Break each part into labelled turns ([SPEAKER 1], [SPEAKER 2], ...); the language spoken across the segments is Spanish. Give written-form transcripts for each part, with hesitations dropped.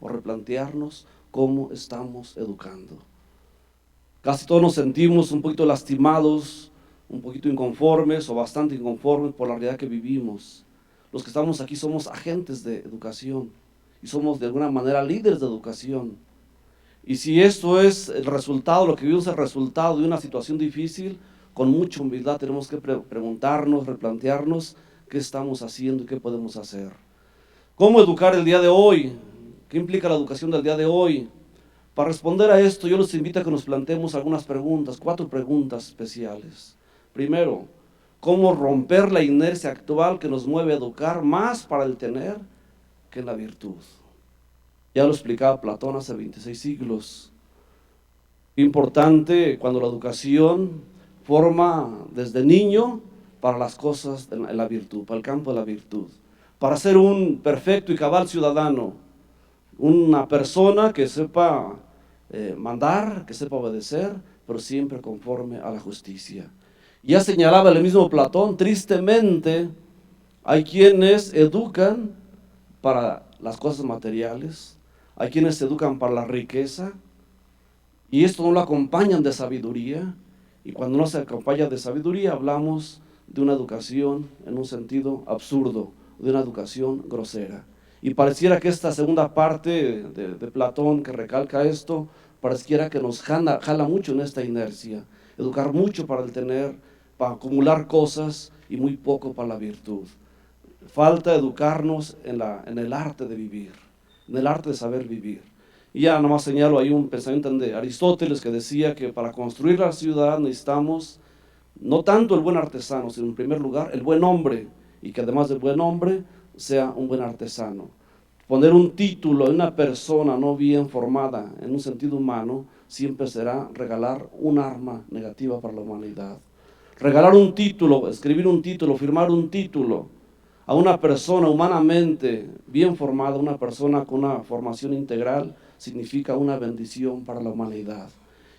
[SPEAKER 1] o replantearnos cómo estamos educando. Casi todos nos sentimos un poquito lastimados, un poquito inconformes o bastante inconformes por la realidad que vivimos. Los que estamos aquí somos agentes de educación y somos de alguna manera líderes de educación. Y si esto es el resultado, lo que vivimos es el resultado de una situación difícil, con mucha humildad tenemos que preguntarnos, replantearnos qué estamos haciendo y qué podemos hacer. ¿Cómo educar el día de hoy? ¿Qué implica la educación del día de hoy? Para responder a esto, yo los invito a que nos planteemos algunas preguntas, 4 preguntas especiales. Primero, ¿cómo romper la inercia actual que nos mueve a educar más para el tener que en la virtud? Ya lo explicaba Platón hace 26 siglos. Importante cuando la educación forma desde niño para las cosas en la virtud, para el campo de la virtud. Para ser un perfecto y cabal ciudadano, una persona que sepa mandar, que sepa obedecer, pero siempre conforme a la justicia. Ya señalaba el mismo Platón, tristemente hay quienes educan para las cosas materiales, hay quienes se educan para la riqueza, y esto no lo acompañan de sabiduría, y cuando no se acompaña de sabiduría hablamos de una educación en un sentido absurdo, de una educación grosera. Y pareciera que esta segunda parte de Platón que recalca esto, pareciera que nos jala mucho en esta inercia, educar mucho para el tener, para acumular cosas y muy poco para la virtud. Falta educarnos en el arte de vivir, en el arte de saber vivir. Y ya nomás señalo ahí un pensamiento de Aristóteles que decía que para construir la ciudad necesitamos no tanto el buen artesano, sino en primer lugar el buen hombre, y que además del buen hombre sea un buen artesano. Poner un título en una persona no bien formada en un sentido humano siempre será regalar un arma negativa para la humanidad. Regalar un título, escribir un título, firmar un título a una persona humanamente bien formada, una persona con una formación integral, significa una bendición para la humanidad.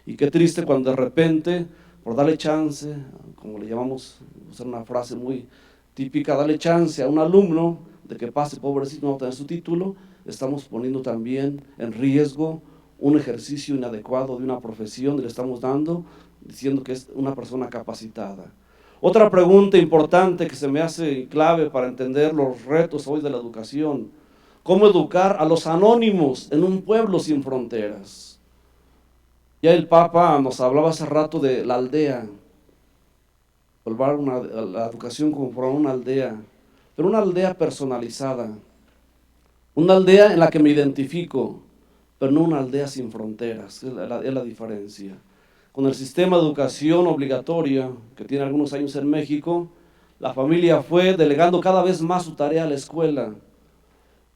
[SPEAKER 1] Y qué triste cuando de repente, por darle chance, como le llamamos, usar una frase muy típica, darle chance a un alumno de que pase pobrecito, no tener su título, estamos poniendo también en riesgo un ejercicio inadecuado de una profesión, le estamos dando, diciendo que es una persona capacitada. Otra pregunta importante que se me hace clave para entender los retos hoy de la educación: ¿cómo educar a los anónimos en un pueblo sin fronteras? Ya el Papa nos hablaba hace rato de la aldea, la educación como formar una aldea, pero una aldea personalizada, una aldea en la que me identifico, pero no una aldea sin fronteras, es la diferencia. Con el sistema de educación obligatoria, que tiene algunos años en México, la familia fue delegando cada vez más su tarea a la escuela.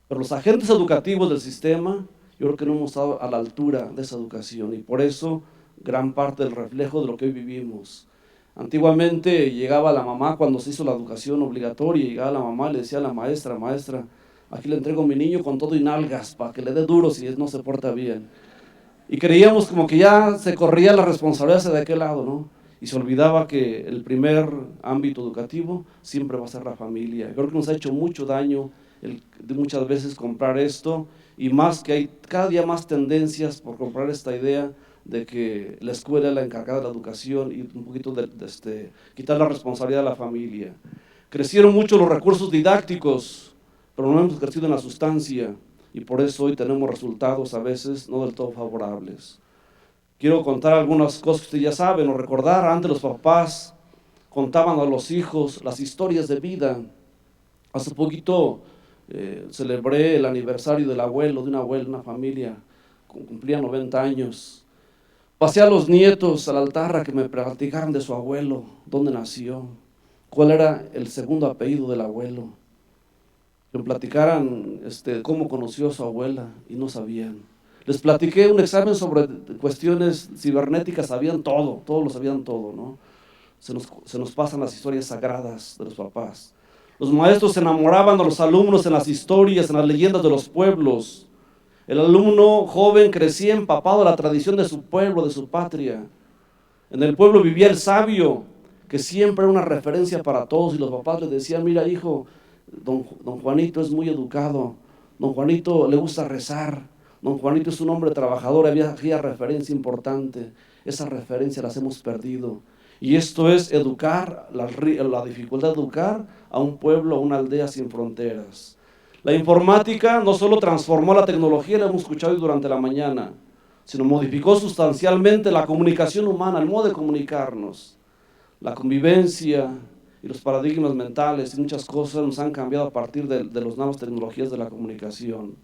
[SPEAKER 1] Pero los agentes educativos del sistema, yo creo que no hemos estado a la altura de esa educación, y por eso gran parte del reflejo de lo que hoy vivimos. Antiguamente llegaba la mamá cuando se hizo la educación obligatoria, llegaba la mamá y le decía a la maestra: maestra, aquí le entrego a mi niño con todo y nalgas para que le dé duro si no se porta bien. Y creíamos como que ya se corría la responsabilidad de aquel lado, ¿no? Y se olvidaba que el primer ámbito educativo siempre va a ser la familia. Creo que nos ha hecho mucho daño de muchas veces comprar esto, y más que hay cada día más tendencias por comprar esta idea de que la escuela es la encargada de la educación y un poquito quitar la responsabilidad de la familia. Crecieron mucho los recursos didácticos, pero no hemos crecido en la sustancia, y por eso hoy tenemos resultados a veces no del todo favorables. Quiero contar algunas cosas que ustedes ya saben o recordar. Antes los papás contaban a los hijos las historias de vida. Hace poquito celebré el aniversario del abuelo, de una abuela, una familia, cumplía 90 años. Pasé a los nietos al altar a que me platicaran de su abuelo, dónde nació, cuál era el segundo apellido del abuelo. Que me platicaran cómo conoció a su abuela y no sabían. Les platiqué un examen sobre cuestiones cibernéticas, sabían todo, todos lo sabían todo, ¿no? Se nos pasan las historias sagradas de los papás. Los maestros se enamoraban de los alumnos en las historias, en las leyendas de los pueblos. El alumno joven crecía empapado de la tradición de su pueblo, de su patria. En el pueblo vivía el sabio, que siempre era una referencia para todos, y los papás le decían: mira hijo, don Juanito es muy educado, Don Juanito le gusta rezar. Don Juanito es un hombre trabajador. Había referencia importante. Esa referencia las hemos perdido. Y esto es educar, la dificultad de educar a un pueblo, a una aldea sin fronteras. La informática no solo transformó la tecnología, la hemos escuchado hoy durante la mañana, sino modificó sustancialmente la comunicación humana, el modo de comunicarnos. La convivencia y los paradigmas mentales y muchas cosas nos han cambiado a partir de las nuevas tecnologías de la comunicación.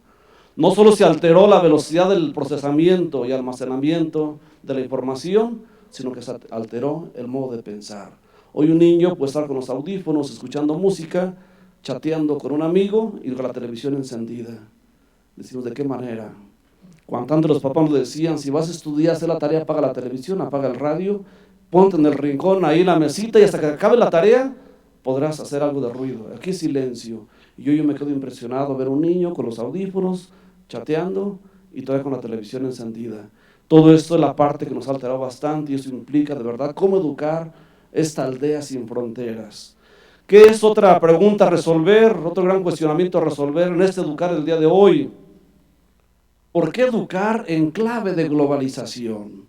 [SPEAKER 1] No solo se alteró la velocidad del procesamiento y almacenamiento de la información, sino que se alteró el modo de pensar. Hoy un niño puede estar con los audífonos, escuchando música, chateando con un amigo y con la televisión encendida. Decimos, ¿de qué manera? Cuando antes los papás nos decían, si vas a estudiar, hacer la tarea, apaga la televisión, apaga el radio, ponte en el rincón, ahí en la mesita, y hasta que acabe la tarea, podrás hacer algo de ruido. Aquí es silencio. Y yo me quedo impresionado ver un niño con los audífonos, chateando, y todavía con la televisión encendida. Todo esto es la parte que nos ha alterado bastante, y eso implica de verdad cómo educar esta aldea sin fronteras. ¿Qué es otra pregunta a resolver? Otro gran cuestionamiento a resolver en este educar el día de hoy. ¿Por qué educar en clave de globalización?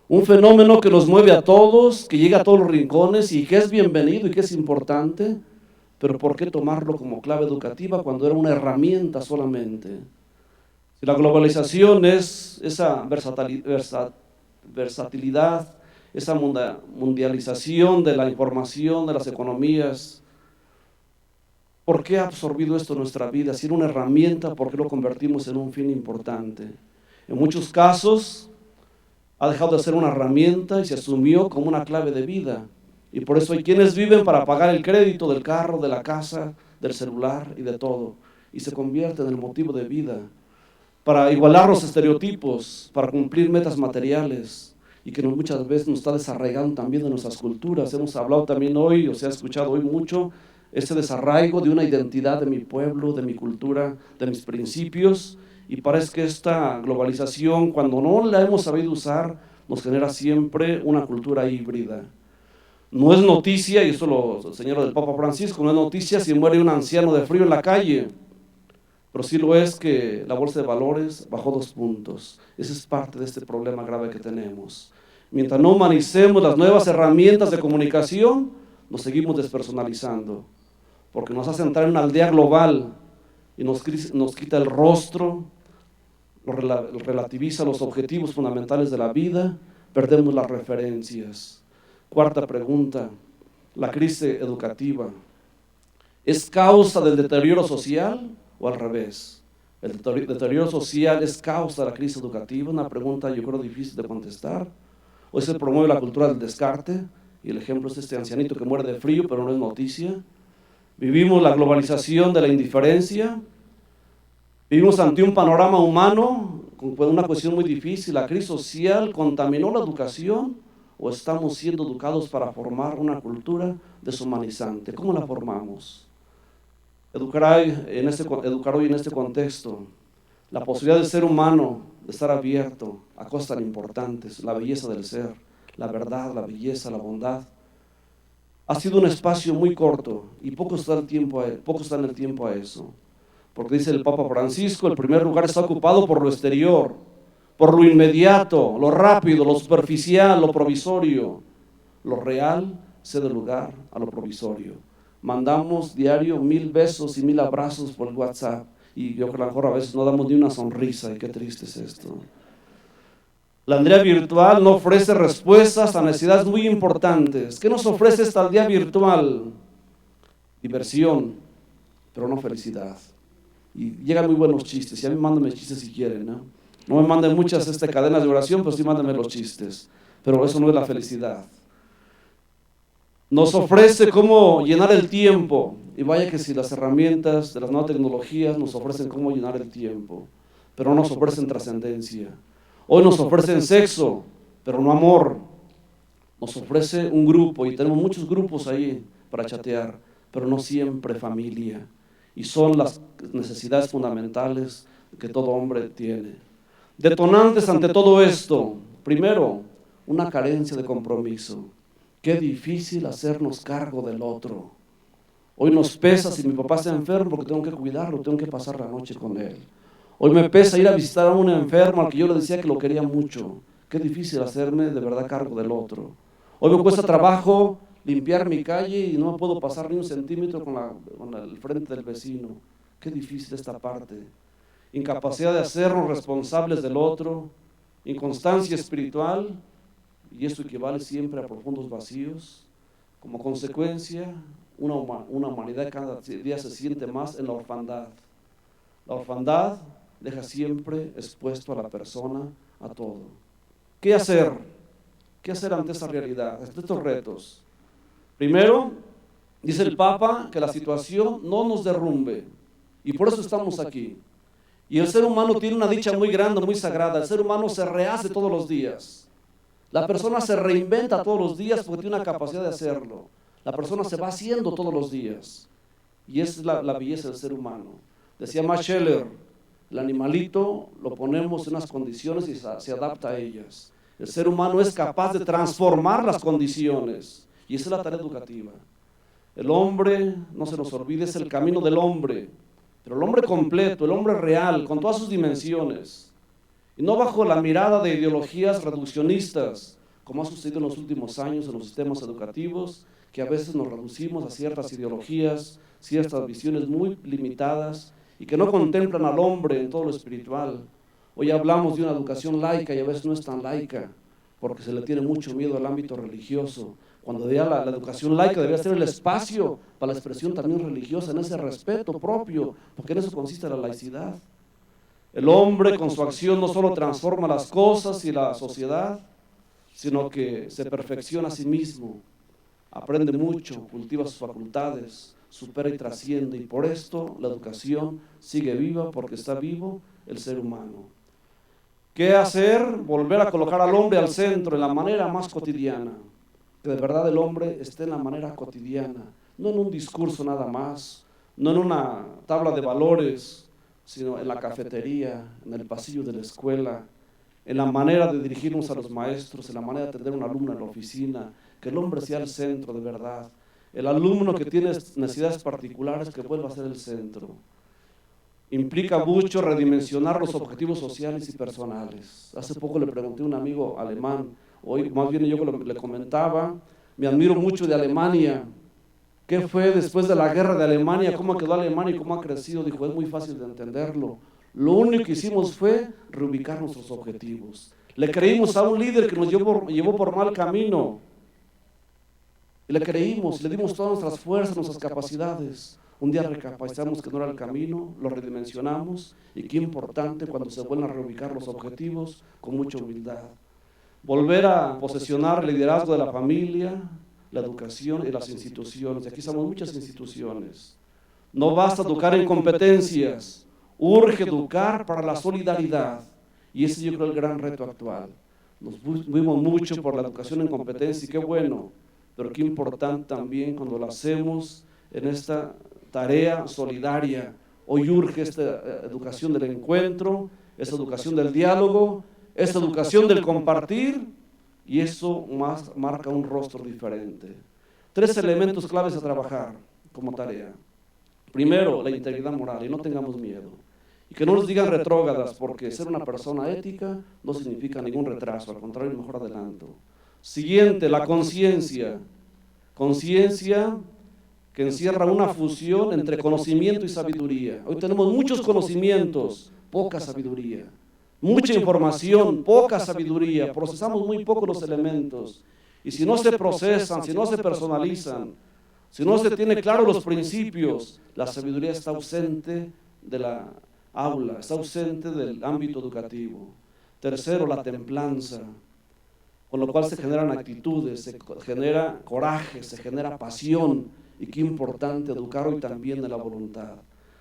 [SPEAKER 1] Un fenómeno que nos mueve a todos, que llega a todos los rincones y que es bienvenido y que es importante, pero ¿por qué tomarlo como clave educativa cuando era una herramienta solamente? Si la globalización es esa versatilidad, esa mundialización de la información, de las economías, ¿por qué ha absorbido esto en nuestra vida? Si era una herramienta, ¿por qué lo convertimos en un fin importante? En muchos casos ha dejado de ser una herramienta y se asumió como una clave de vida. Y por eso hay quienes viven para pagar el crédito del carro, de la casa, del celular y de todo. Y se convierte en el motivo de vida, para igualar los estereotipos, para cumplir metas materiales, y que muchas veces nos está desarraigando también de nuestras culturas. Hemos hablado también hoy, o se ha escuchado hoy mucho, ese desarraigo de una identidad de mi pueblo, de mi cultura, de mis principios, y parece que esta globalización, cuando no la hemos sabido usar, nos genera siempre una cultura híbrida. No es noticia, y esto lo señala el Papa Francisco, no es noticia si muere un anciano de frío en la calle, pero sí lo es que la bolsa de valores bajó 2 puntos. Ese es parte de este problema grave que tenemos. Mientras no humanicemos las nuevas herramientas de comunicación, nos seguimos despersonalizando, porque nos hace entrar en una aldea global y nos quita el rostro, relativiza los objetivos fundamentales de la vida, perdemos las referencias. Cuarta pregunta, la crisis educativa, ¿es causa del deterioro social o al revés? ¿El deterioro social es causa de la crisis educativa? Una pregunta yo creo difícil de contestar. Hoy se promueve la cultura del descarte, y el ejemplo es este ancianito que muere de frío, pero no es noticia. Vivimos la globalización de la indiferencia. Vivimos ante un panorama humano con una cuestión muy difícil. ¿La crisis social contaminó la educación o estamos siendo educados para formar una cultura deshumanizante? ¿Cómo la formamos? Educar hoy en este contexto, la posibilidad del ser humano de estar abierto a cosas tan importantes, la belleza del ser, la verdad, la belleza, la bondad, ha sido un espacio muy corto y poco está en el tiempo a eso. Porque dice el Papa Francisco, el primer lugar está ocupado por lo exterior, por lo inmediato, lo rápido, lo superficial, lo provisorio. Lo real cede lugar a lo provisorio. Mandamos diario 1000 besos y 1000 abrazos por WhatsApp, y yo creo que a lo mejor a veces no damos ni una sonrisa, y qué triste es esto. La aldea virtual no ofrece respuestas a necesidades muy importantes. ¿Qué nos ofrece esta aldea virtual? Diversión, pero no felicidad. Y llegan muy buenos chistes, y a mí mándenme chistes si quieren, ¿no? No me manden muchas cadenas de oración, pero sí mándenme los chistes. Pero eso no es la felicidad. Nos ofrece cómo llenar el tiempo, y vaya que si las herramientas de las nuevas tecnologías nos ofrecen cómo llenar el tiempo, pero no nos ofrecen trascendencia. Hoy nos ofrecen sexo, pero no amor. Nos ofrece un grupo, y tenemos muchos grupos ahí para chatear, pero no siempre familia. Y son las necesidades fundamentales que todo hombre tiene. Detonantes ante todo esto, primero, una carencia de compromiso. Qué difícil hacernos cargo del otro. Hoy nos pesa si mi papá está enfermo porque tengo que cuidarlo, tengo que pasar la noche con él. Hoy me pesa ir a visitar a un enfermo al que yo le decía que lo quería mucho. Qué difícil hacerme de verdad cargo del otro. Hoy me cuesta trabajo limpiar mi calle y no me puedo pasar ni un centímetro con el frente del vecino. Qué difícil esta parte. Incapacidad de hacernos responsables del otro, inconstancia espiritual, y esto equivale siempre a profundos vacíos. Como consecuencia, una humanidad cada día se siente más en la orfandad. La orfandad deja siempre expuesto a la persona a todo. ¿Qué hacer? ¿Qué hacer ante esa realidad, ante estos retos? Primero, dice el Papa que la situación no nos derrumbe, y por eso estamos aquí. Y el ser humano tiene una dicha muy grande, muy sagrada. El ser humano se rehace todos los días. La persona se reinventa todos los días porque tiene una capacidad de hacerlo. La persona se va haciendo todos los días. Y esa es la belleza del ser humano. Decía Max Scheler, el animalito lo ponemos en unas condiciones y se adapta a ellas. El ser humano es capaz de transformar las condiciones. Y esa es la tarea educativa. El hombre, no se nos olvide, es el camino del hombre. Pero el hombre completo, el hombre real, con todas sus dimensiones. Y no bajo la mirada de ideologías reduccionistas, como ha sucedido en los últimos años en los sistemas educativos, que a veces nos reducimos a ciertas ideologías, ciertas visiones muy limitadas y que no contemplan al hombre en todo lo espiritual. Hoy hablamos de una educación laica y a veces no es tan laica, porque se le tiene mucho miedo al ámbito religioso, cuando ya la educación laica debería ser el espacio para la expresión también religiosa, en ese respeto propio, porque en eso consiste la laicidad. El hombre con su acción no solo transforma las cosas y la sociedad, sino que se perfecciona a sí mismo, aprende mucho, cultiva sus facultades, supera y trasciende, y por esto la educación sigue viva porque está vivo el ser humano. ¿Qué hacer? Volver a colocar al hombre al centro en la manera más cotidiana, que de verdad el hombre esté en la manera cotidiana, no en un discurso nada más, no en una tabla de valores, sino en la cafetería, en el pasillo de la escuela, en la manera de dirigirnos a los maestros, en la manera de atender a un alumno en la oficina, que el hombre sea el centro de verdad. El alumno que tiene necesidades particulares, que vuelva a ser el centro. Implica mucho redimensionar los objetivos sociales y personales. Hace poco le pregunté a un amigo alemán, hoy más bien yo le comentaba, me admiro mucho de Alemania. ¿Qué fue después de la guerra de Alemania? ¿Cómo quedó Alemania y cómo ha crecido? Dijo, es muy fácil de entenderlo. Lo único que hicimos fue reubicar nuestros objetivos. Le creímos a un líder que nos llevó por mal camino. Y le creímos, le dimos todas nuestras fuerzas, nuestras capacidades. Un día recapacitamos que no era el camino, lo redimensionamos y qué importante cuando se vuelven a reubicar los objetivos con mucha humildad. Volver a posesionar el liderazgo de la familia, la educación y las instituciones. Aquí somos muchas instituciones. No basta educar en competencias, urge educar para la solidaridad. Y ese yo creo es el gran reto actual. Nos vimos mucho por la educación en competencia y qué bueno, pero qué importante también cuando lo hacemos en esta tarea solidaria. Hoy urge esta educación del encuentro, esta educación del diálogo, esta educación del compartir, y eso marca un rostro diferente. 3 elementos claves a trabajar como tarea. Primero, la integridad moral, y no tengamos miedo. Y que no nos digan retrógradas, porque ser una persona ética no significa ningún retraso, al contrario, mejor adelanto. Siguiente, la conciencia. Conciencia que encierra una fusión entre conocimiento y sabiduría. Hoy tenemos muchos conocimientos, poca sabiduría. Mucha información, poca sabiduría. Procesamos muy poco los elementos. Y si no se procesan, si no se personalizan, si no se tiene claro los principios, la sabiduría está ausente de la aula, está ausente del ámbito educativo. Tercero, la templanza, con lo cual se generan actitudes, se genera coraje, se genera pasión, y qué importante educar hoy también en la voluntad.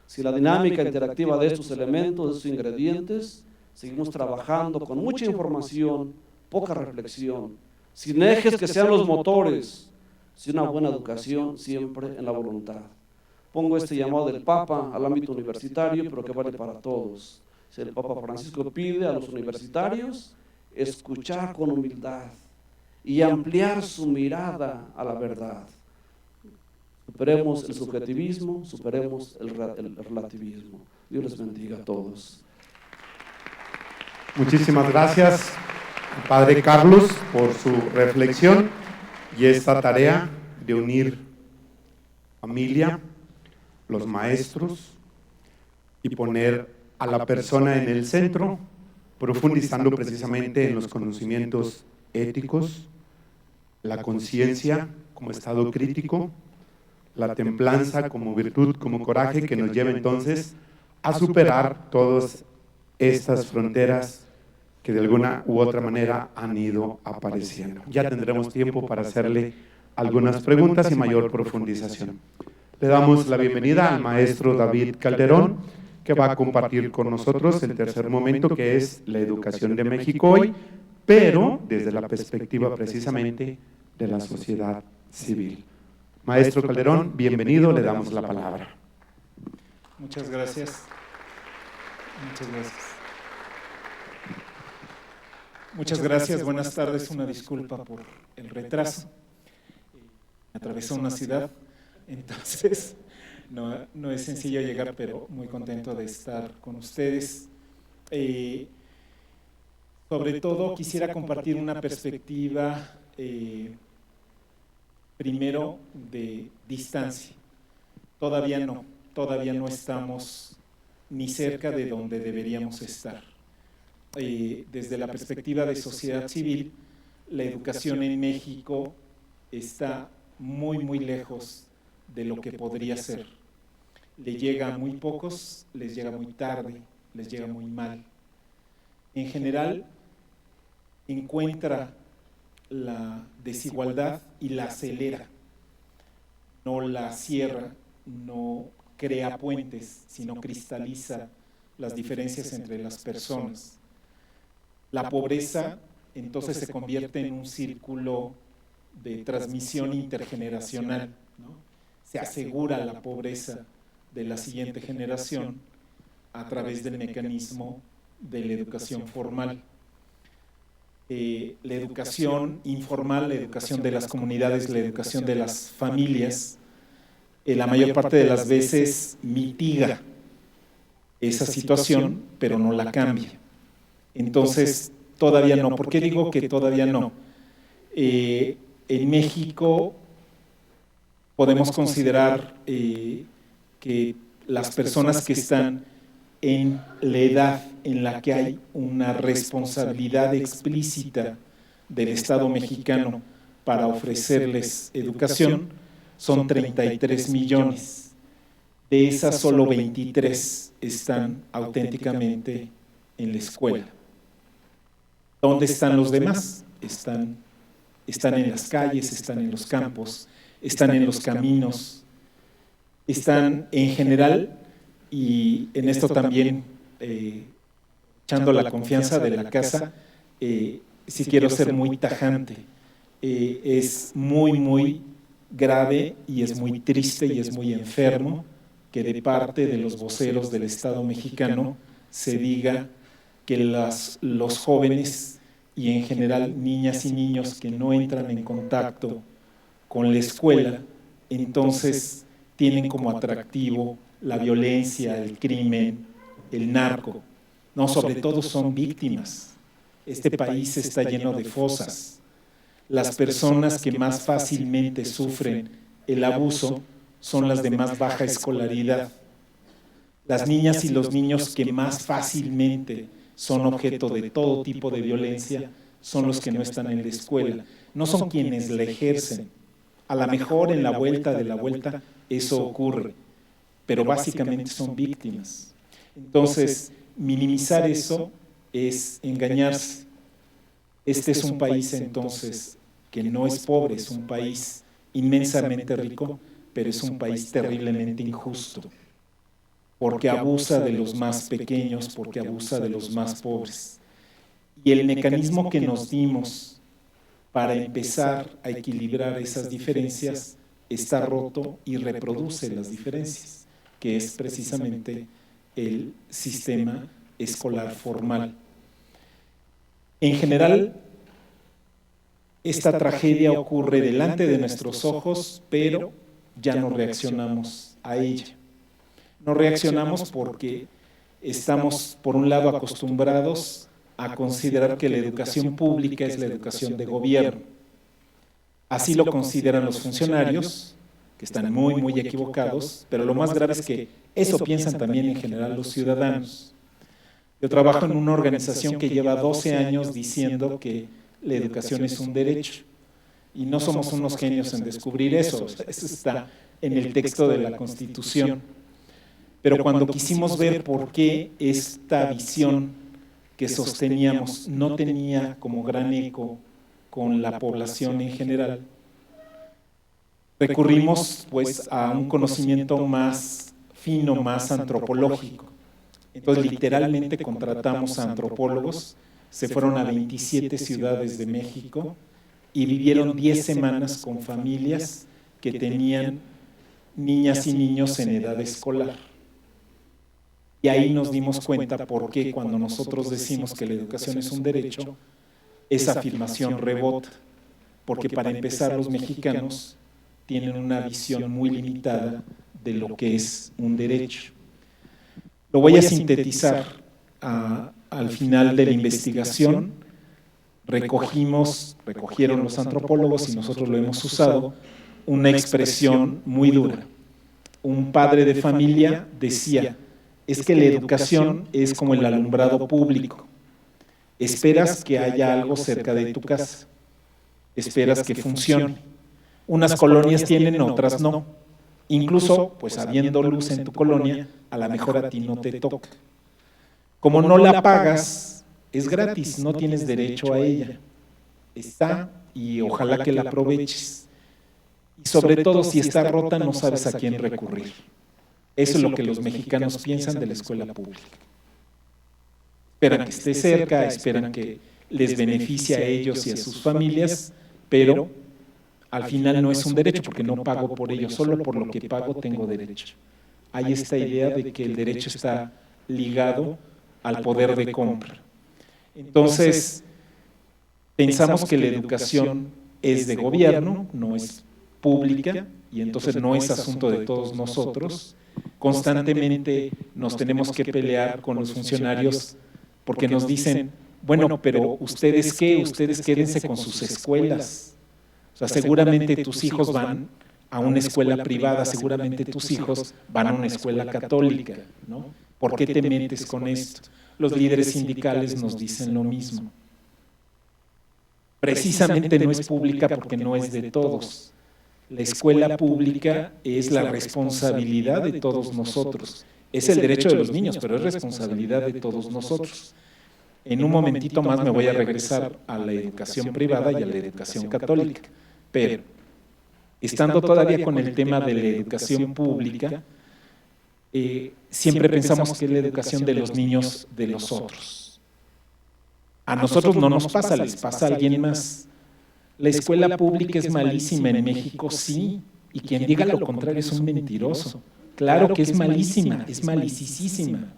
[SPEAKER 1] Si la dinámica interactiva de estos elementos, de estos ingredientes, seguimos trabajando con mucha información, poca reflexión, sin ejes que sean los motores, sin una buena educación siempre en la voluntad. Pongo este llamado del Papa al ámbito universitario, pero que vale para todos. El Papa Francisco pide a los universitarios escuchar con humildad y ampliar su mirada a la verdad. Superemos el subjetivismo, superemos el relativismo. Dios les bendiga a todos.
[SPEAKER 2] Muchísimas gracias, Padre Carlos, por su reflexión y esta tarea de unir familia, los maestros y poner a la persona en el centro, profundizando precisamente en los conocimientos éticos, la conciencia como estado crítico, la templanza como virtud, como coraje, que nos lleva entonces a superar todas estas fronteras que de alguna u otra manera han ido apareciendo. Ya tendremos tiempo para hacerle algunas preguntas y mayor profundización. Le damos la bienvenida al maestro David Calderón, que va a compartir con nosotros el tercer momento, que es la educación de México hoy, pero desde la perspectiva precisamente de la sociedad civil. Maestro Calderón, bienvenido, le damos la palabra.
[SPEAKER 3] Muchas gracias. Muchas gracias. Muchas gracias, buenas tardes, una disculpa por el retraso. Atravesó una ciudad, entonces no es sencillo llegar, pero muy contento de estar con ustedes. Sobre todo quisiera compartir una perspectiva primero de distancia. Todavía no estamos ni cerca de donde deberíamos estar. Desde la perspectiva de sociedad civil, la educación en México está muy, muy lejos de lo que podría ser. Le llega a muy pocos, les llega muy tarde, les llega muy mal. En general, encuentra la desigualdad y la acelera, no la cierra, no crea puentes, sino cristaliza las diferencias entre las personas. La pobreza entonces se convierte en un círculo de transmisión intergeneracional, ¿no? Se asegura la pobreza de la siguiente generación a través del mecanismo de la educación formal. La educación informal, la educación de las comunidades, la educación de las familias, la mayor parte de las veces mitiga esa situación, pero no la cambia. Entonces, todavía no. ¿Por qué digo que todavía no? En México podemos considerar que las personas que están en la edad en la que hay una responsabilidad explícita del Estado mexicano para ofrecerles educación son 33 millones. De esas, solo 23 están auténticamente en la escuela. ¿Dónde están los demás? Están en las calles, están en los campos, están en los caminos, están en general, y en esto también, echando la confianza de la casa, si quiero ser muy tajante, es muy, muy grave y es muy triste y es muy enfermo que de parte de los voceros del Estado mexicano se diga que los jóvenes y en general niñas y niños que no entran en contacto con la escuela, entonces tienen como atractivo la violencia, el crimen, el narco. No, sobre todo son víctimas. Este país está lleno de fosas. Las personas que más fácilmente sufren el abuso son las de más baja escolaridad. Las niñas y los niños que más fácilmente son objeto de todo tipo de violencia son los que no están en la escuela. No son quienes la ejercen. A lo mejor en la vuelta de la vuelta eso ocurre, pero básicamente son víctimas. Entonces, minimizar eso es engañarse. Este es un país entonces que no es pobre, es un país inmensamente rico, pero es un país terriblemente injusto, porque abusa de los más pequeños, porque abusa de los más pobres. Y el mecanismo que nos dimos para empezar a equilibrar esas diferencias está roto y reproduce las diferencias, que es precisamente el sistema escolar formal. En general, esta tragedia ocurre delante de nuestros ojos, pero ya no reaccionamos a ella. No reaccionamos porque estamos, por un lado, acostumbrados a considerar que la educación pública es la educación de gobierno. Así lo consideran los funcionarios, que están muy, muy equivocados, pero lo más grave es que eso piensan también en general los ciudadanos. Yo trabajo en una organización que lleva 12 años diciendo que la educación es un derecho, y no somos unos genios en descubrir eso, eso está en el texto de la Constitución. Pero cuando quisimos ver por qué esta visión que sosteníamos no tenía como gran eco con la población en general, recurrimos pues a un conocimiento más fino, más antropológico. Entonces literalmente contratamos a antropólogos, se fueron a 27 ciudades de México y vivieron 10 semanas con familias que tenían niñas y niños en edad escolar. Y ahí nos dimos cuenta por qué cuando nosotros decimos que la educación es un derecho, esa afirmación rebota. Porque para empezar, los mexicanos tienen una visión muy limitada de lo que es un derecho. Lo voy a sintetizar al final de la investigación. Recogieron los antropólogos y nosotros lo hemos usado, una expresión muy dura. Un padre de familia decía, es que la educación es como el alumbrado público. Esperas que haya algo cerca de tu casa. Esperas que funcione. Unas colonias tienen, otras no. Incluso, pues habiendo luz en tu colonia, a lo mejor a ti no te toca. Como no la pagas, es gratis, no tienes derecho a ella. Está y ojalá que la aproveches. Y sobre todo, si está rota, no sabes a quién recurrir. Eso es lo que los mexicanos piensan de la escuela pública. Esperan que esté cerca, esperan que les beneficie a ellos y a sus familias, pero al final no es un derecho porque no pago por ello, solo por lo que pago tengo derecho. Hay esta idea de que el derecho está ligado al poder de compra. Entonces, pensamos que la educación es de gobierno, no es pública, y entonces no es asunto de todos nosotros. Constantemente nos tenemos que pelear con los funcionarios porque nos dicen, bueno, pero ¿ustedes qué? Ustedes quédense con sus escuelas. O sea, seguramente tus hijos van a una escuela privada, seguramente tus hijos van a una escuela católica, ¿no? ¿Por qué te metes con esto? Los líderes sindicales nos dicen lo mismo. Precisamente no es pública porque no es de todos. La escuela pública es la responsabilidad de todos nosotros. Es el derecho de los niños, pero es responsabilidad de todos nosotros. En un momentito más me voy a regresar a la educación privada y a la educación católica. Pero, estando todavía con el tema de la educación pública, siempre pensamos que es la educación de los niños de los otros. A nosotros no nos pasa, les pasa a alguien más. La escuela pública es malísima en México, sí, y quien diga lo contrario es un mentiroso. Claro que es malísima, es malicisísima.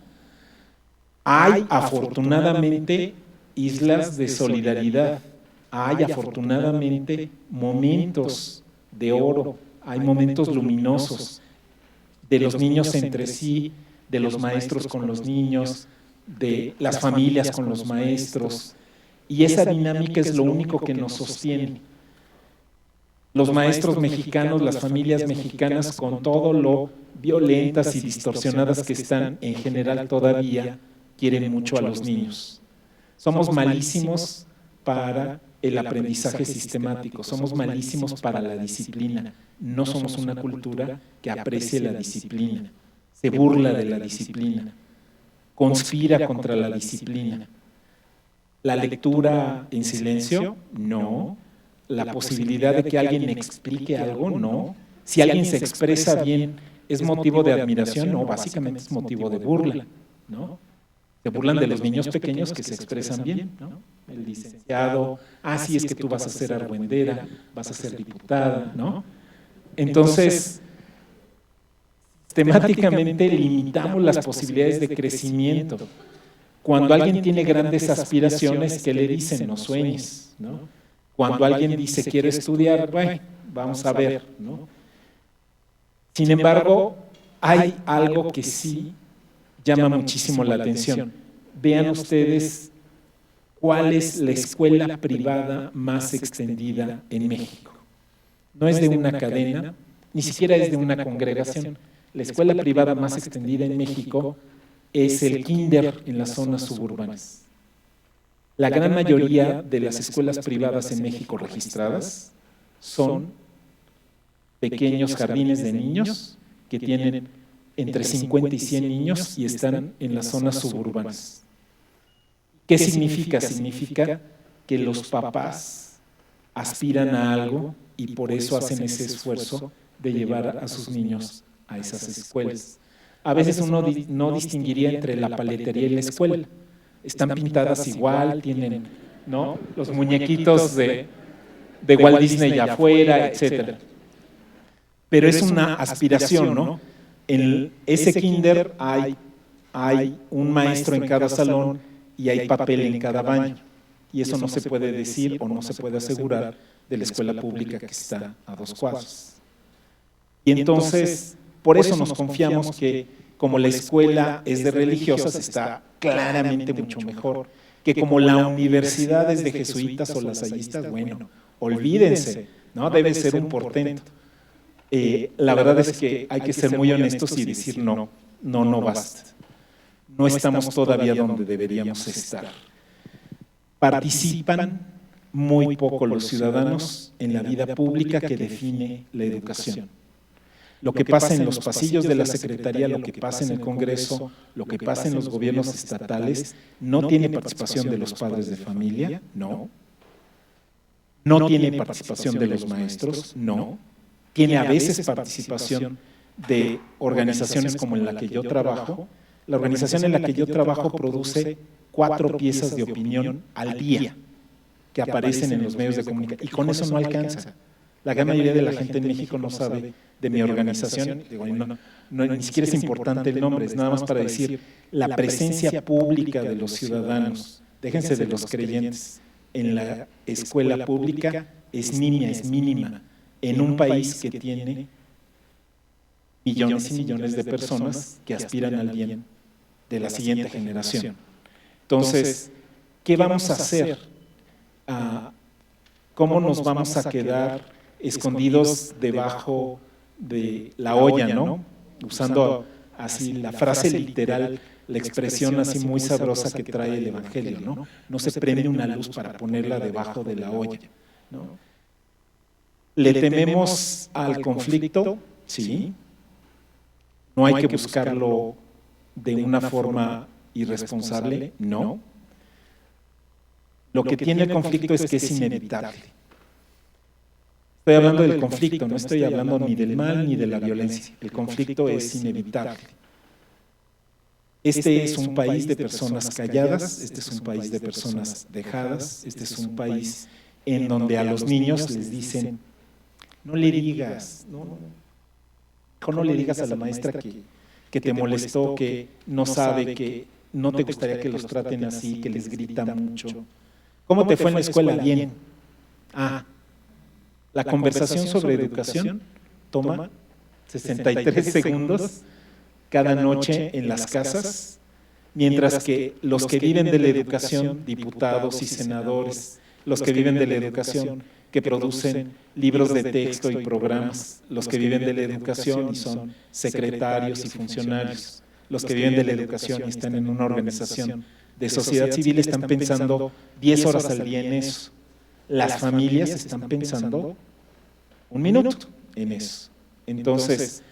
[SPEAKER 3] Hay afortunadamente islas de solidaridad, hay afortunadamente momentos de oro, hay momentos luminosos de los niños entre sí, de los maestros con los niños, de las familias con los maestros. Y esa dinámica es lo único que nos sostiene. Los maestros mexicanos, las familias mexicanas, con todo lo violentas y distorsionadas que están en general todavía, quieren mucho a los niños. Somos malísimos para el aprendizaje sistemático, somos malísimos para la disciplina. No somos una cultura que aprecie la disciplina, se burla de la disciplina, conspira contra la disciplina. La lectura en silencio, no. La posibilidad de que alguien explique algo, no. Si alguien se expresa bien, ¿es motivo de admiración? No, básicamente es motivo de burla, ¿no? Se burlan de los niños pequeños que se expresan bien, ¿no? El licenciado, sí, es que tú vas a ser argüendera, vas a ser diputada, ¿no? Entonces, sistemáticamente limitamos las posibilidades de crecimiento. Cuando alguien tiene grandes aspiraciones, ¿qué le dicen? No sueñes, ¿no? Cuando alguien dice quiero estudiar, bueno, vamos a ver, ¿no? Sin embargo, hay algo que sí llama muchísimo la atención. Vean ustedes cuál es la escuela privada más extendida en México. No es de una cadena, ni siquiera es de una congregación. La escuela privada más extendida en México es el kinder en las zonas suburbanas. La gran mayoría de las escuelas privadas en México registradas son pequeños jardines de niños que tienen entre 50 y 100 niños y están en las zonas suburbanas. ¿Qué significa? Significa que los papás aspiran a algo y por eso hacen ese esfuerzo de llevar a sus niños a esas escuelas. A veces uno no distinguiría entre la paletería y la escuela. Están pintadas igual, tienen, ¿no?, los muñequitos de Walt Disney afuera, etc. Pero es una aspiración, ¿no? En ese kinder hay un maestro en cada salón y hay papel en cada baño. Y eso no se puede decir o no se puede asegurar de la escuela pública que está a 2 cuadras. Y entonces, por eso nos confiamos que, como la escuela es de religiosas, está claramente mucho mejor, que como la universidad es de jesuitas o lasallistas, bueno, olvídense, ¿no? Debe ser un portento. La verdad es que hay que ser muy honestos y decir no basta. No estamos todavía donde deberíamos estar. Participan muy poco los ciudadanos en la vida pública que define la educación. Lo que pasa en los pasillos de la Secretaría, lo que pasa en el Congreso, lo que pasa en los gobiernos estatales, no tiene participación de los padres de familia, no. No tiene participación de los maestros, no. Tiene a veces participación de organizaciones como en la que yo trabajo. La organización en la que yo trabajo produce 4 piezas de opinión al día que aparecen en los medios de comunicación, y con eso no alcanza. La gran mayoría de la gente en México no sabe de mi organización, ni siquiera es importante el nombre, es nada más para decir la presencia pública de los ciudadanos, déjense de los creyentes, en la escuela pública es nimia, es mínima, en un país que tiene millones y millones de personas que aspiran al bien de la siguiente generación. Entonces, ¿qué vamos a hacer? ¿Cómo nos vamos a quedar escondidos debajo de la olla, ¿no? Usando así la frase literal, la expresión así muy sabrosa que trae el Evangelio, ¿no? No se prende una luz para ponerla debajo de la olla, ¿no? ¿Le tememos al conflicto? Sí. ¿No hay que buscarlo de una forma irresponsable? No. Lo que tiene el conflicto es que es inevitable. Estoy hablando del conflicto, no estoy hablando ni del mal ni de la violencia. El conflicto es inevitable. Este es un país de personas calladas, este es un país de personas dejadas, este es un país en donde a los niños les dicen, no le digas, no le digas a la maestra que te molestó, que no sabe, que no te gustaría que los traten así, que les grita mucho. ¿Cómo te fue en la escuela? Bien. La conversación sobre educación toma 63 segundos cada noche en las casas, mientras que los que viven de la educación, diputados y senadores, los que viven de la educación, que producen libros de texto y programas, los que viven de la educación y son secretarios y funcionarios, los que viven de la educación y están en una organización de sociedad civil están pensando 10 horas al día en eso. Las familias están pensando 1 minuto en eso. Entonces,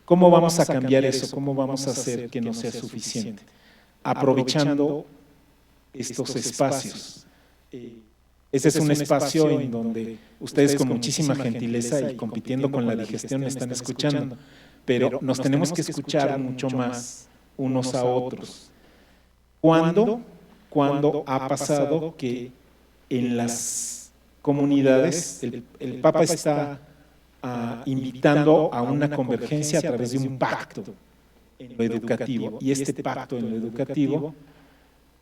[SPEAKER 3] ¿cómo vamos a cambiar eso? ¿Cómo vamos a hacer que no sea suficiente? Aprovechando estos espacios. Este es un espacio en donde ustedes con muchísima gentileza y compitiendo con la digestión me están escuchando, pero nos tenemos que escuchar mucho más unos a otros. ¿Cuándo ha pasado que en las comunidades el Papa está invitando a una convergencia a través de un pacto en lo educativo? Y este pacto en lo educativo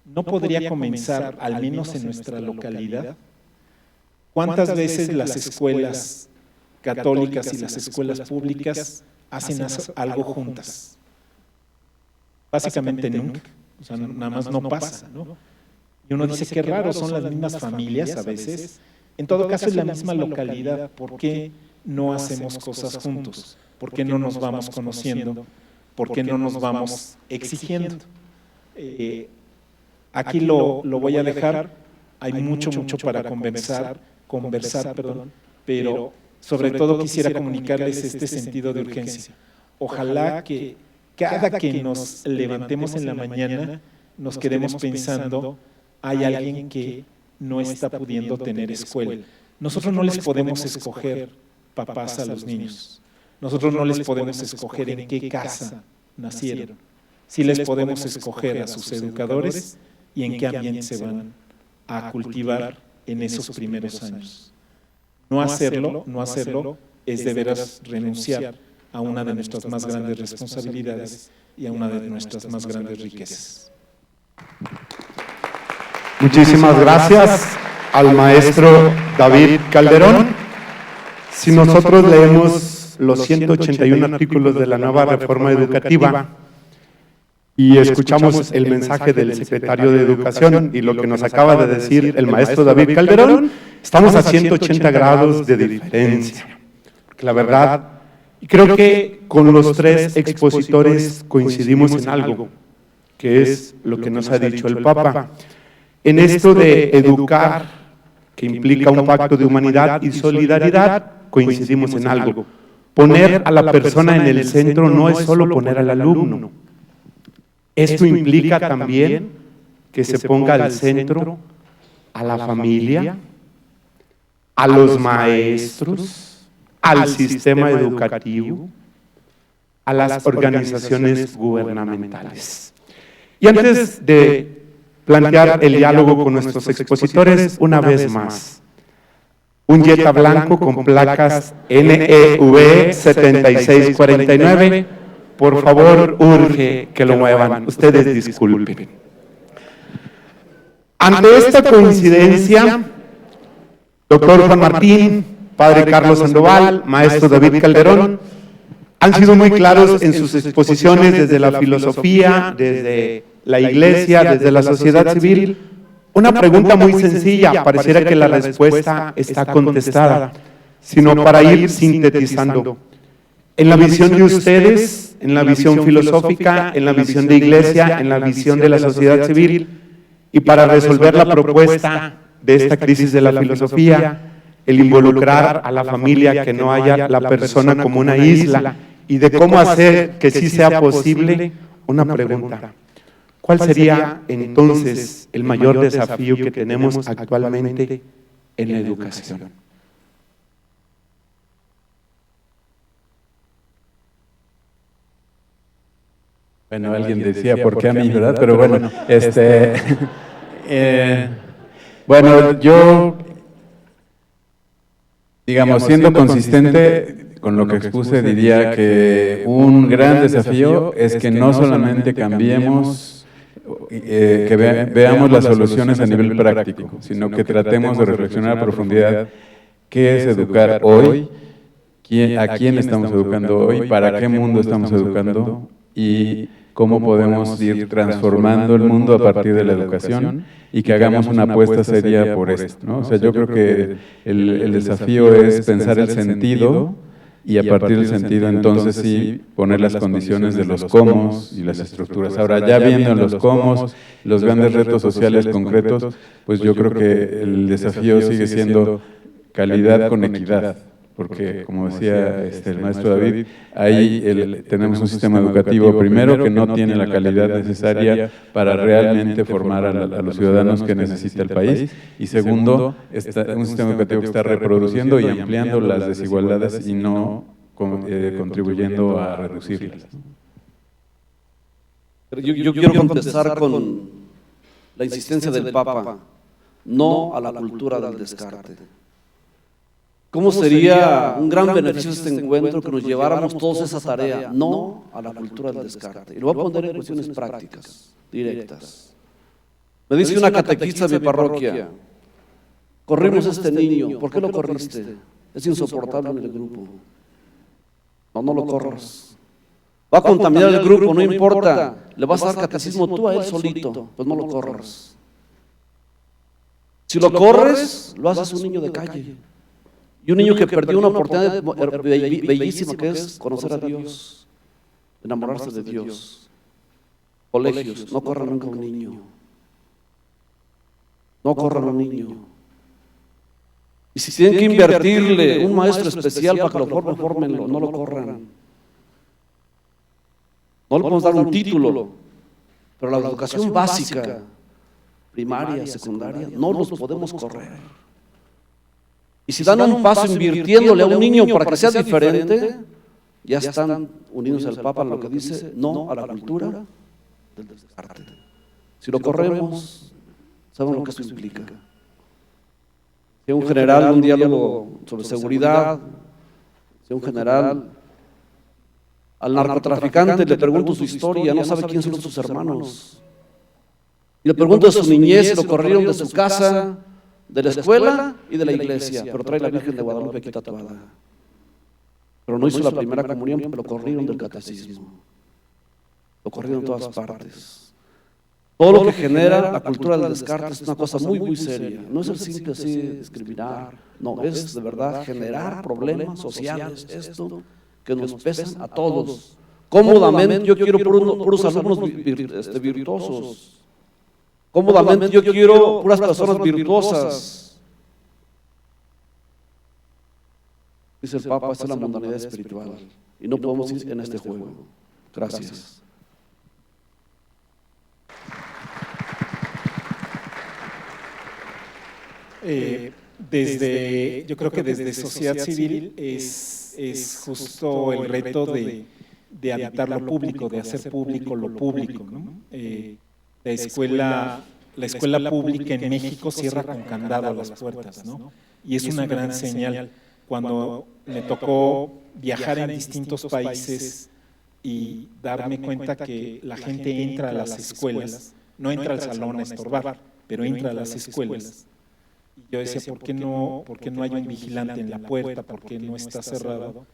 [SPEAKER 3] no podría comenzar, al menos en nuestra localidad. ¿Cuántas veces las escuelas católicas y las escuelas públicas hacen algo juntas. Básicamente nunca, o sea, nada más no pasa, ¿no? Y uno dice, qué raro, son las mismas familias a veces. En todo caso, es la misma localidad. ¿Por qué no hacemos cosas juntos? ¿Por qué no nos vamos conociendo? ¿Por qué no nos vamos exigiendo? Aquí lo voy a dejar. Hay mucho para conversar, pero sobre todo quisiera comunicarles este sentido de urgencia. Ojalá que cada que nos levantemos en la mañana nos quedemos pensando, hay alguien que no está pudiendo tener escuela. Nosotros no les podemos escoger papás a los niños. Nosotros no les podemos escoger en qué casa nacieron. Sí les podemos escoger a sus educadores y en qué ambiente se van a cultivar en esos primeros años. No hacerlo es de veras renunciar a una de nuestras más grandes responsabilidades y a una de nuestras más grandes riquezas.
[SPEAKER 2] Muchísimas gracias al maestro David Calderón. Si nosotros leemos los 181 artículos de la nueva reforma educativa y escuchamos el mensaje del secretario de Educación y lo que nos acaba de decir el maestro David Calderón, estamos a 180 grados de diferencia. Porque la verdad, y creo que con los tres expositores coincidimos en algo, que es lo que nos ha dicho el Papa. En esto de educar, que implica un pacto de humanidad y solidaridad, coincidimos en algo. Poner a la persona en el centro no es solo poner al alumno. Esto implica también que se ponga al centro a la familia, a los maestros, al sistema educativo, a las organizaciones gubernamentales. Y antes de plantear el diálogo con nuestros expositores, una vez más, un Jetta blanco con placas NEV 7649, por favor, urge que lo muevan. Ustedes disculpen. Ante esta coincidencia, doctor Juan Martín, padre Carlos Sandoval, maestro David Calderón, han sido muy claros en sus exposiciones desde la filosofía, desde la iglesia, desde la sociedad civil. Una pregunta muy sencilla, pareciera que la respuesta está contestada, sino para ir sintetizando. En la visión de ustedes, en la visión filosófica, en la visión de iglesia, en la visión de la sociedad civil, y para resolver la propuesta de esta crisis de la filosofía, el involucrar a la familia, que no haya la persona como una isla, y de cómo hacer que sí sea posible, una pregunta. ¿Cuál sería entonces el mayor desafío que tenemos actualmente en la educación?
[SPEAKER 4] Bueno, alguien decía, ¿por qué a mí, verdad? Pero bueno, bueno, yo, digamos, siendo consistente con lo que expuse, diría que un gran desafío es que no solamente cambiemos, que veamos las soluciones a nivel práctico, sino que tratemos de reflexionar a profundidad qué es educar hoy, a quién estamos educando hoy, para qué mundo estamos educando y cómo podemos ir transformando el mundo a partir de la educación y que hagamos una apuesta seria por esto, ¿no? O sea, yo creo que el desafío es pensar el sentido y a partir del sentido entonces sí poner las condiciones de los cómo y las estructuras. Ahora, ya viendo en los cómo, los grandes retos sociales concretos, pues yo creo que el desafío sigue siendo calidad con equidad. Porque, como decía el maestro David, ahí tenemos un sistema educativo, primero, que no tiene la calidad necesaria para realmente formar a los ciudadanos que necesita el país, y segundo, un sistema educativo que está reproduciendo y ampliando las desigualdades y no contribuyendo a reducirlas.
[SPEAKER 1] Yo quiero contestar con la insistencia del Papa, no a la cultura del descarte. ¿Cómo sería un gran beneficio este encuentro que nos lleváramos todos esa tarea? No a la cultura del descarte. Y lo voy a poner en cuestiones prácticas, directas. Me dice una catequista de mi parroquia, corrimos a este niño. ¿Por qué lo corriste? es insoportable en el grupo. No lo corras. Va a contaminar el grupo, no importa. Le vas a dar catecismo tú a él solito, pues no lo corras. Si lo corres, lo haces un niño de calle. Y un niño que perdió una oportunidad bellísima que es conocer a Dios, enamorarse de Dios. Colegios, no corran nunca a un niño. No corran a un niño. Y si tienen que invertirle un maestro especial para que lo formen, fórmenlo, no lo corran. No le podemos dar un título, pero la educación básica, primaria, secundaria, no los podemos correr. Y si dan un paso invirtiéndole a un niño para que sea diferente, ya están unidos al Papa a lo que dice no a la cultura del descarte. Si lo corremos, sabemos lo que eso implica. Si un general, un diálogo sobre seguridad, si un general al narcotraficante le pregunto su historia, no sabe quién son sus hermanos. Y le pregunto de su niñez, lo corrieron de su casa, de la escuela y de la iglesia, pero trae la Virgen de Guadalupe aquí tatuada. Pero no hizo la primera comunión porque lo corrieron del catecismo. Lo corrieron en todas partes. Todo lo que genera la cultura del descarte es una cosa muy seria. No es el simple así discriminar, no, es de verdad generar problemas sociales. Esto que nos pesan a todos. Cómodamente yo quiero puros alumnos virtuosos. Cómodamente yo quiero puras personas virtuosas. Dice el Papa, esta es la mundanidad espiritual y no podemos ir en este juego. Gracias.
[SPEAKER 3] Yo creo que desde sociedad civil es justo el reto de habitar lo público, de hacer público lo público, ¿no? La escuela pública en México cierra con candado a las puertas, ¿no? Y es una gran señal. Cuando me tocó viajar en distintos países y darme cuenta que la gente entra a las escuelas, no entra al salón a estorbar, pero entra a las escuelas. Yo decía, ¿por qué no hay un vigilante en la puerta? ¿Por qué no está cerrado?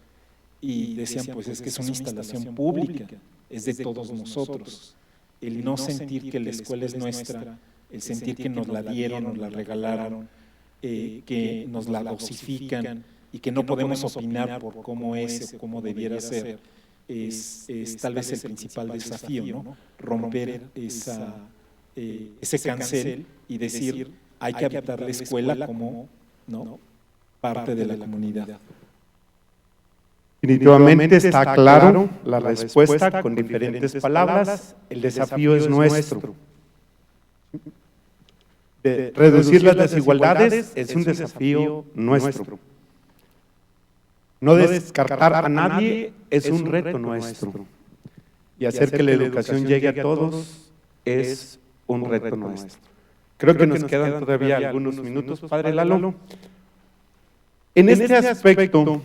[SPEAKER 3] Y decían, pues es que es una instalación pública, es de todos nosotros. El no sentir que la escuela es nuestra, el sentir que nos la dieron, nos la regalaron, que nos la dosifican y que no podemos opinar por cómo es o cómo debiera ser, es tal vez el principal desafío, ¿no? Romper ese cancel y decir, hay que habitar la escuela como, ¿no?, parte de la comunidad.
[SPEAKER 2] Definitivamente está claro la respuesta con diferentes palabras. El desafío es nuestro. Reducir las desigualdades es un desafío nuestro. No descartar a nadie es un reto nuestro. Y hacer que la educación llegue a todos es un reto nuestro. Creo que nos quedan todavía algunos minutos, Padre Lalo. En este aspecto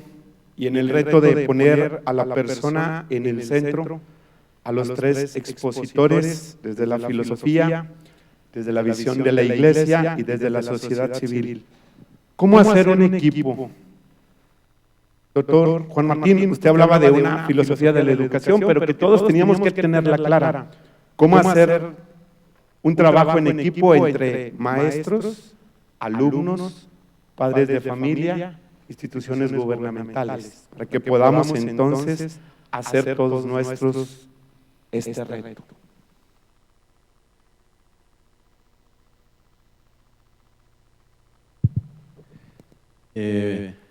[SPEAKER 2] y en el reto de poner a la persona en el centro, a los tres expositores, desde la filosofía, desde la visión de la Iglesia y desde la sociedad civil, ¿cómo hacer un equipo? Doctor Juan Martín, usted hablaba de una filosofía de la educación, pero que todos teníamos que tenerla clara. ¿Cómo hacer un trabajo en equipo entre maestros, alumnos, padres de familia, instituciones gubernamentales, para que podamos entonces hacer todos nuestros este reto?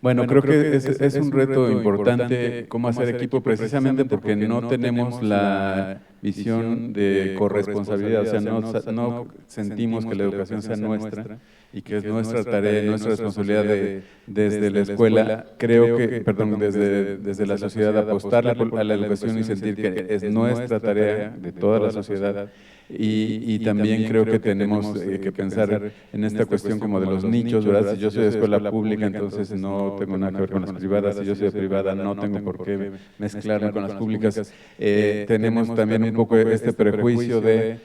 [SPEAKER 4] Bueno, creo que es un reto importante cómo hacer equipo, precisamente porque no tenemos la visión de corresponsabilidad, o sea, no sentimos que la educación sea nuestra y que es nuestra tarea, nuestra responsabilidad desde la escuela, creo que, perdón, desde la sociedad apostarle a la educación y sentir que es nuestra tarea de toda la sociedad. Y también creo que tenemos que pensar en esta cuestión como de los nichos, ¿verdad? Si yo soy de escuela pública, entonces no no tengo nada que ver con las privadas, si yo soy de privada no tengo por qué mezclarme con las públicas. Tenemos también un poco este prejuicio de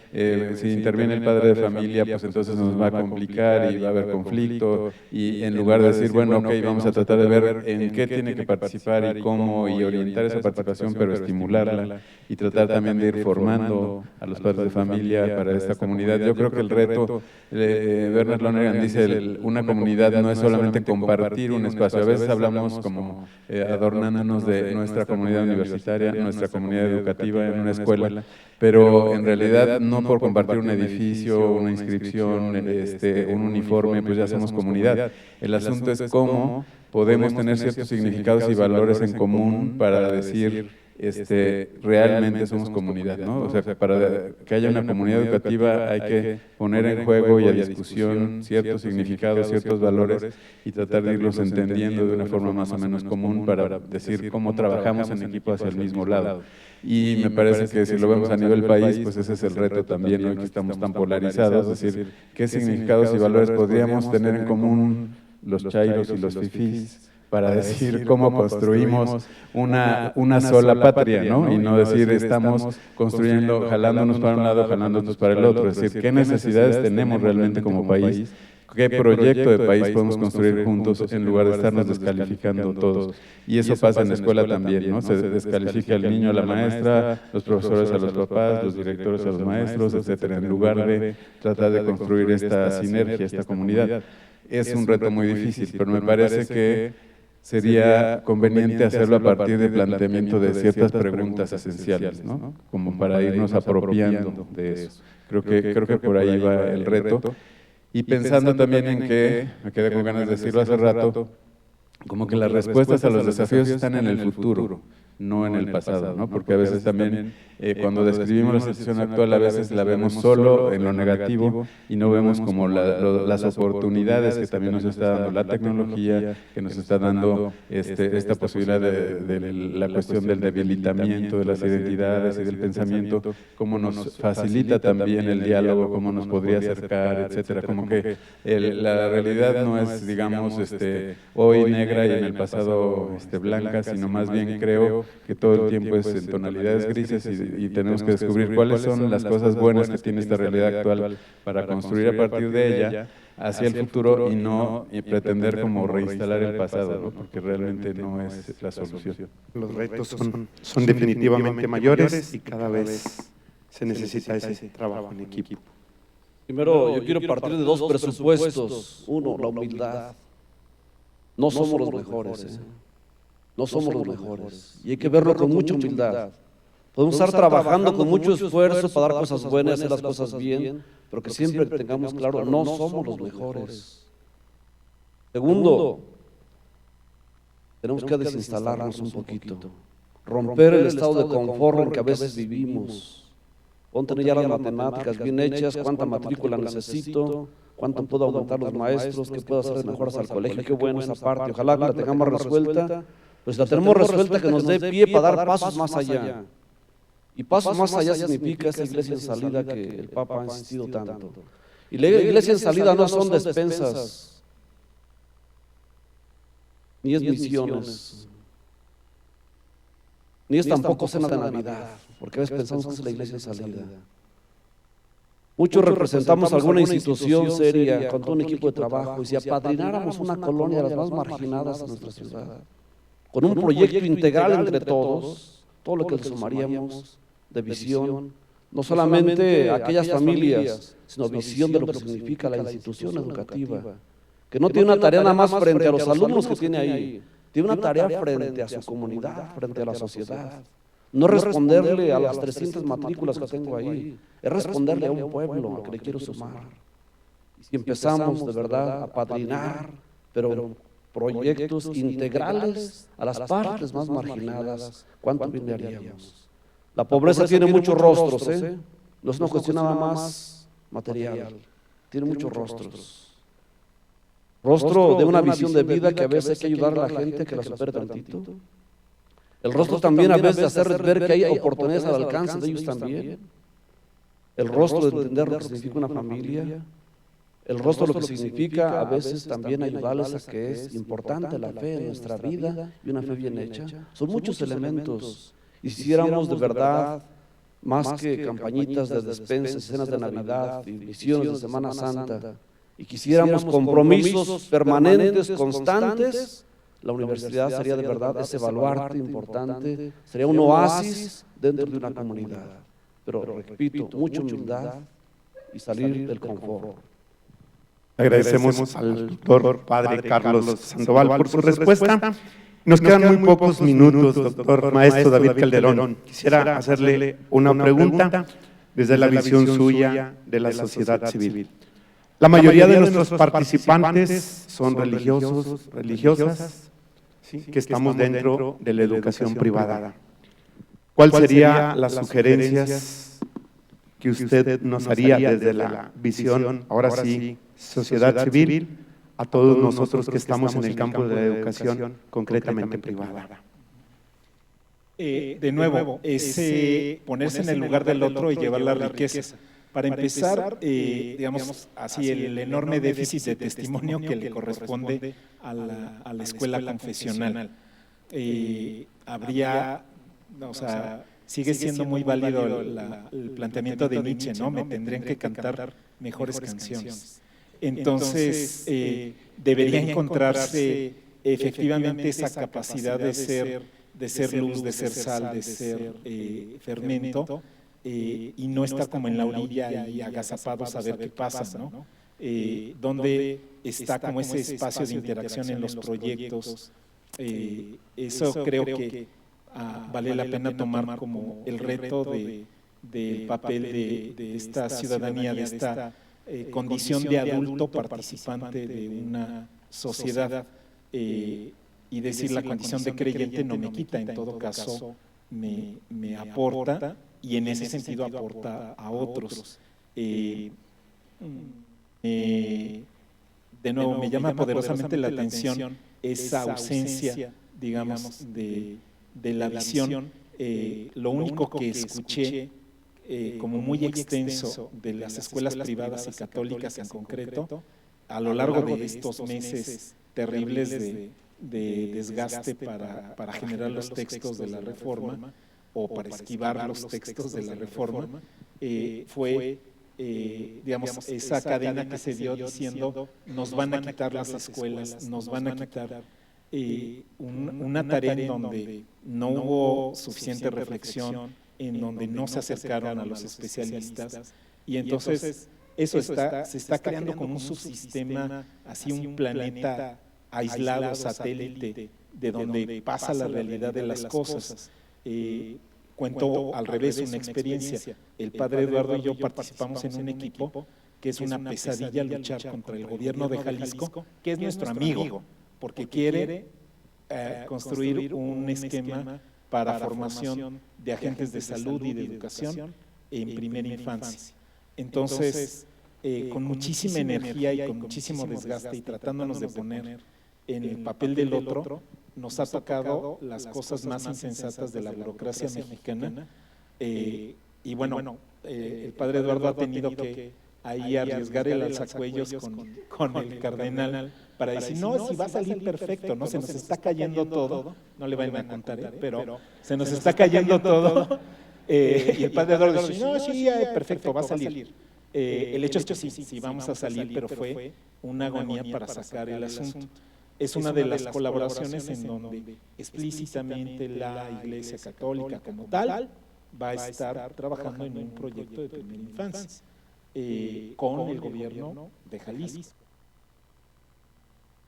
[SPEAKER 4] si interviene el padre de familia, pues entonces nos va a complicar y va a haber conflicto, y en lugar de decir, bueno, ok, vamos a tratar de ver en qué tiene que participar y cómo, y orientar esa participación, pero estimularla, y tratar también de ir formando a los padres de familia para esta comunidad. Yo creo que el reto, Bernard Lonergan dice, una comunidad no es solamente compartir un espacio. A veces hablamos como adornándonos de nuestra comunidad universitaria, nuestra comunidad educativa en una escuela, pero en realidad no por compartir un edificio, una inscripción, un uniforme, pues ya somos comunidad. El asunto es cómo podemos tener ciertos significados y valores en común para decir realmente somos comunidad, ¿no? O sea, para que haya una comunidad educativa hay que poner en juego y a discusión ciertos significados, ciertos valores, y tratar de irlos entendiendo de una forma más o menos común para decir cómo trabajamos en equipo hacia el mismo lado. Y me parece que si lo vemos a nivel país, pues ese es el reto también, hoy que estamos tan polarizados, es decir, qué significados y valores podríamos tener en común los chairos y los fifís, para decir cómo construimos una sola patria, ¿no? Y no decir estamos construyendo, jalándonos para un lado, jalándonos para el otro. Es decir, qué necesidades tenemos realmente como país, qué proyecto de país podemos construir juntos en lugar de estarnos descalificando todos. Y eso pasa en la escuela también, ¿no? Se descalifica al niño a la maestra, los profesores a los papás, los directores a los maestros, etcétera, en lugar de tratar de construir esta sinergia, esta comunidad. Es un reto muy difícil, pero me parece que sería conveniente hacerlo a partir del planteamiento de ciertas preguntas esenciales, ¿no? Como para irnos apropiando de eso. Creo que por ahí va el reto. Y pensando también en que, me quedé con ganas de decirlo hace rato, como que las respuestas a los desafíos están en el futuro, no en el pasado, ¿no? Porque a veces también cuando describimos la situación actual, a veces la vemos solo en lo negativo y no vemos como las oportunidades que también nos está dando la tecnología, que nos está dando esta posibilidad de la cuestión del debilitamiento de las identidades y del pensamiento, cómo nos facilita también el diálogo, cómo nos podría acercar, etcétera. Como que la realidad no es, digamos, hoy negra y en el pasado blanca, sino más bien creo que todo el tiempo es en tonalidades grises, y tenemos que descubrir cuáles son las cosas buenas que tiene esta realidad actual para construir a partir de ella hacia el futuro, y no pretender como reinstalar el pasado, ¿no? Porque realmente no es la solución.
[SPEAKER 2] Los retos son definitivamente mayores y cada vez se necesita ese trabajo en equipo.
[SPEAKER 1] Primero, yo quiero partir de dos presupuestos. Uno, la humildad. No somos los mejores, no somos los mejores. Y hay que verlo con mucha humildad. Podemos estar trabajando con mucho esfuerzo para dar cosas buenas, hacer las cosas bien, pero que siempre tengamos claro, no somos los mejores. Segundo, tenemos que desinstalarnos un poquito, romper el estado de confort en que a veces vivimos. Ponte ya las matemáticas bien hechas, cuánta matrícula necesito, cuánto puedo aumentar los maestros, qué puedo hacer de mejoras al colegio, qué bueno esa parte. Ojalá que la tengamos resuelta, pues la tenemos resuelta que nos dé pie para dar pasos más allá. Y pasos más allá significa esa iglesia en salida que el Papa ha insistido tanto. Y la iglesia en salida no son despensas, ni es misiones, ni es tampoco cena de Navidad, porque a veces pensamos que es la iglesia en salida. Muchos representamos alguna institución seria con todo un equipo de trabajo, y si apadrináramos una colonia de las más marginadas de nuestra ciudad, con un proyecto integral entre todos, todo lo que le sumaríamos de visión, no solamente a aquellas familias, sino visión de lo que significa la institución educativa, que no tiene una tarea nada más frente a los alumnos que tiene ahí, tiene una tarea frente a su comunidad, frente a la sociedad. No es responderle a las 300 matrículas que tengo ahí, es responderle a un pueblo al que le quiero sumar. Y si empezamos de verdad a padrinar, pero proyectos integrales a las partes más marginadas, ¿cuánto bien le haríamos? La pobreza tiene muchos rostros, no es una cuestión nada más material, tiene muchos rostros. Rostro de una visión de vida que a veces hay que ayudar a la gente a que la supere tantito. El rostro también a veces de hacerles ver que hay oportunidades al alcance de ellos también. El rostro de entender lo que significa una familia. El rostro lo que significa a veces también ayudarles a que es importante la fe en nuestra vida y una fe bien hecha. Son muchos elementos. Y si hiciéramos de verdad más que campañitas de despensas, cenas de Navidad y misiones de Semana Santa, y quisiéramos compromisos permanentes, constantes, la universidad sería de verdad ese baluarte importante, sería un oasis dentro de una comunidad. Pero repito, mucha humildad y salir del confort.
[SPEAKER 2] Agradecemos al doctor Padre Carlos Sandoval por su respuesta. Nos quedan muy pocos minutos, doctor Maestro David Calderón. Quisiera hacerle una pregunta desde la visión suya de la sociedad civil. La mayoría de nuestros participantes son religiosos, religiosas, que estamos dentro de la educación privada. ¿Cuál sería las sugerencias que usted nos haría desde la visión, ahora sí, sociedad civil, a todos nosotros que estamos en el campo de la educación concretamente privada?
[SPEAKER 3] De nuevo, es ponerse en el lugar del otro y llevar la riqueza. Para empezar, digamos así, el enorme déficit de testimonio que le corresponde a la escuela confesional. Sigue siendo muy válido el planteamiento de Nietzsche, ¿no? Me tendrían que cantar mejores canciones. Entonces, debería encontrarse efectivamente esa capacidad de ser luz, de ser sal, de ser fermento, y no estar como en la orilla y agazapados a ver qué pasa, ¿no? Donde está como ese espacio de interacción en los proyectos. Eso creo que vale la pena tomar como el reto del papel de esta ciudadanía, de esta condición de adulto participante de una sociedad, y decir la condición de creyente no me quita, en todo caso me aporta, y en ese sentido aporta a otros. De nuevo, me llama poderosamente la atención esa ausencia, digamos, de la visión. Lo único que escuché como muy extenso de las escuelas privadas y católicas en concreto, a lo largo de estos meses terribles de desgaste para generar los textos de la Reforma, o para esquivar los textos de la Reforma, fue, digamos, esa cadena que se dio diciendo: nos van a quitar las escuelas, nos van a quitar una tarea en donde no hubo suficiente reflexión, en donde no se acercaron a los especialistas, y entonces eso se está creando como un subsistema, así un planeta aislado, satélite, de donde pasa la realidad de las cosas. Cuento al revés una experiencia. El padre Eduardo y yo participamos en un equipo que es una pesadilla luchar contra el gobierno de Jalisco, que es nuestro amigo, porque quiere construir un esquema para formación de agentes de salud y de educación en primera infancia. Entonces, con muchísima energía y con muchísimo desgaste, y tratándonos de poner en el papel del otro, nos ha tocado las cosas más insensatas de la burocracia mexicana, y bueno, el padre Eduardo ha tenido que ahí arriesgar el alzacuellos con el cardenal para decir: no, si va a salir perfecto, no, se nos está cayendo todo, no le vayan a contar, pero se nos está cayendo todo, y el padre Eduardo dice: no, sí, perfecto, va a salir. El hecho es que sí vamos a salir, pero fue una agonía para sacar el asunto. Es una de las colaboraciones en donde explícitamente la Iglesia Católica como tal va a estar trabajando en un proyecto de primera infancia con el gobierno de Jalisco,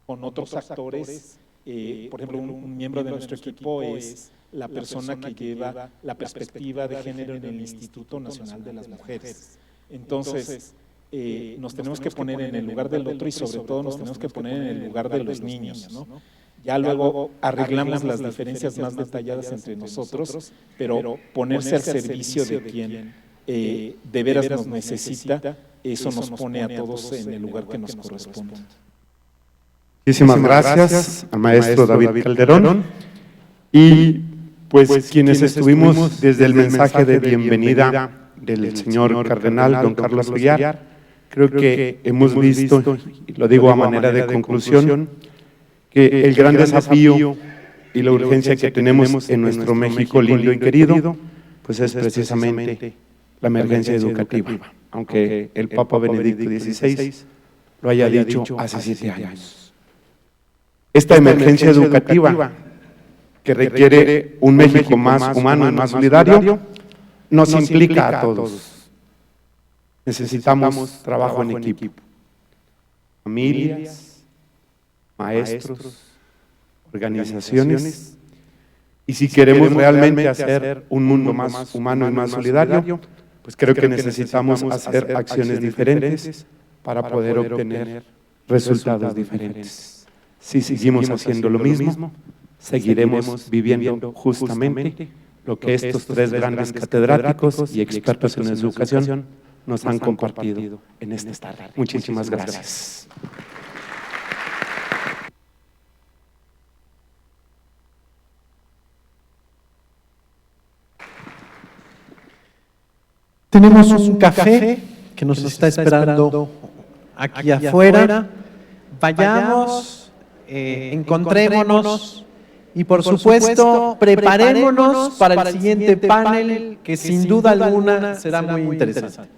[SPEAKER 3] con otros actores. Por ejemplo, un miembro de nuestro equipo es la persona que lleva la perspectiva de género en el Instituto Nacional de las Mujeres. Entonces, nos tenemos que poner en el lugar del otro, y sobre todo nos tenemos que poner en el lugar de los niños, ¿no? Ya luego arreglamos las diferencias más detalladas entre nosotros, pero ponerse al servicio de quien de veras nos necesita, eso nos pone a todos en el lugar que nos corresponde.
[SPEAKER 2] Muchísimas gracias al maestro David Calderón, y pues quienes estuvimos desde el mensaje de bienvenida del señor cardenal don Carlos Ollar, creo que hemos visto, y lo digo a manera de conclusión, que el gran desafío y la urgencia que tenemos en nuestro México lindo y querido, pues es precisamente la emergencia educativa, aunque el Papa Benedicto XVI lo haya dicho hace 7 años. Esta emergencia educativa, que requiere un México más humano y más solidario, nos implica a todos. Necesitamos trabajo en equipo. Familias, maestros, organizaciones. Y si queremos realmente hacer un mundo más humano y más solidario, pues creo que necesitamos hacer acciones diferentes para poder obtener resultados diferentes. Si seguimos haciendo lo mismo, seguiremos viviendo justamente lo que estos 3 grandes catedráticos y expertos en educación nos han compartido en esta tarde. Muchísimas gracias.
[SPEAKER 5] Tenemos un café que nos está esperando aquí afuera. Vayamos, encontrémonos y por supuesto preparémonos para el siguiente panel que sin duda alguna será muy interesante.